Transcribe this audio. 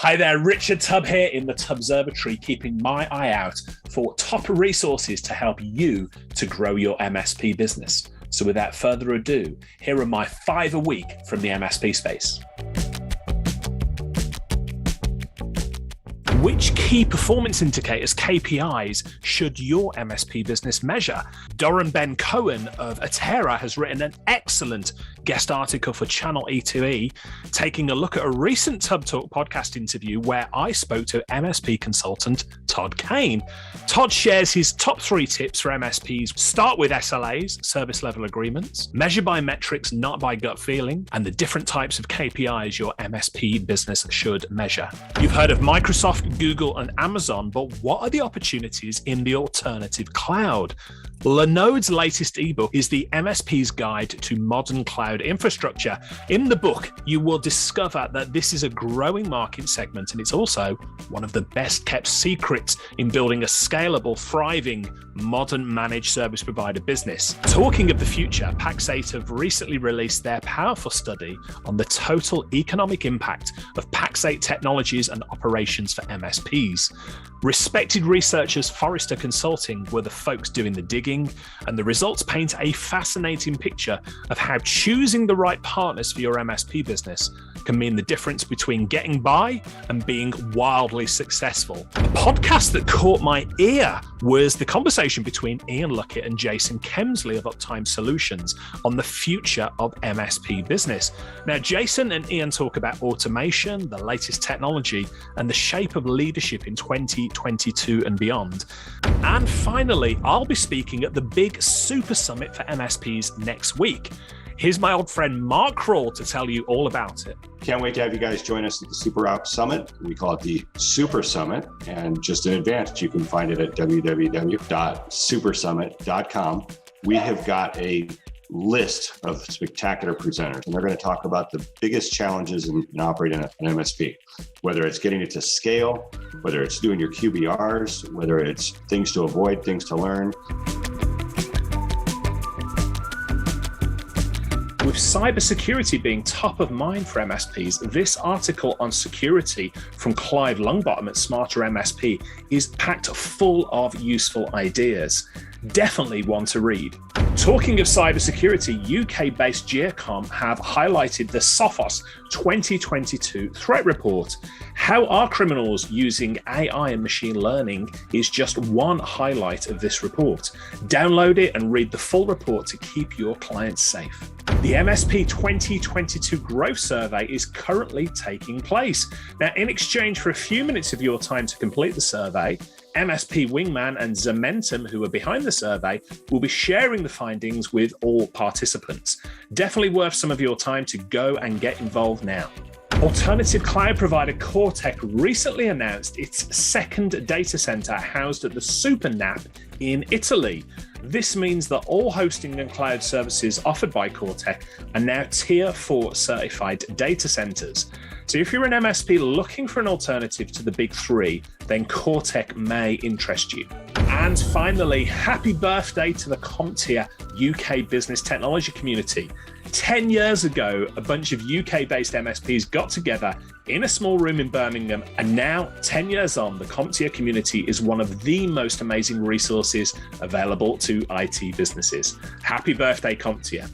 Hi there, Richard Tubb here in the Tubbservatory, keeping my eye out for top resources to help you to grow your MSP business. So without further ado, here are my 5 a week from the MSP space. Which key performance indicators, KPIs, should your MSP business measure? Doran Ben Cohen of Atera has written an excellent guest article for Channel E2E, taking a look at a recent Tubb Talk podcast interview where I spoke to MSP consultant Todd Kane. Todd shares his top 3 tips for MSPs. Start with SLAs, service level agreements, measure by metrics, not by gut feeling, and the different types of KPIs your MSP business should measure. You've heard of Microsoft, Google, and Amazon, but what are the opportunities in the alternative cloud? Linode's latest ebook is the MSP's Guide to Modern Cloud Infrastructure. In the book, you will discover that this is a growing market segment, and it's also one of the best kept secrets in building a scalable, thriving, modern managed service provider business. Talking of the future, Pax8 have recently released their powerful study on the total economic impact of Pax8 technologies and operations for MSPs. Respected researchers Forrester Consulting were the folks doing the digging, and the results paint a fascinating picture of how choosing the right partners for your MSP business can mean the difference between getting by and being wildly successful. A podcast that caught my ear was the conversation between Ian Luckett and Jason Kemsley of Uptime Solutions on the future of MSP business. Now, Jason and Ian talk about automation, the latest technology, and the shape of leadership in 2022 and beyond. And finally, I'll be speaking at the big SuperSummit for MSPs next week. Here's my old friend Mark Crall to tell you all about it. Can't wait to have you guys join us at the Superops Summit. We call it the SuperSummit, and just in advance, you can find it at www.supersummit.com. We have got a list of spectacular presenters, and they're going to talk about the biggest challenges in operating an MSP, whether it's getting it to scale, whether it's doing your QBRs, whether it's things to avoid, things to learn. With cybersecurity being top of mind for MSPs, this article on security from Clive Longbottom at SmarterMSP is packed full of useful ideas. Definitely one to read. Talking of cybersecurity, UK-based Giacom have highlighted the Sophos 2022 threat report. How are criminals using AI and machine learning is just one highlight of this report. Download it and read the full report to keep your clients safe. The MSP 2022 Growth Survey is currently taking place. Now, in exchange for a few minutes of your time to complete the survey, MSP Wingman and Zomentum, who are behind the survey, will be sharing the findings with all participants. Definitely worth some of your time to go and get involved now. Alternative cloud provider CoreTech recently announced its second data center housed at the SuperNap in Italy. This means that all hosting and cloud services offered by CoreTech are now Tier 4 certified data centers. So if you're an MSP looking for an alternative to the big 3, then CoreTech may interest you. And finally, happy birthday to the CompTIA UK Business Technology community. 10 years ago, a bunch of UK-based MSPs got together in a small room in Birmingham, and now, 10 years on, the CompTIA community is one of the most amazing resources available to IT businesses. Happy birthday, CompTIA.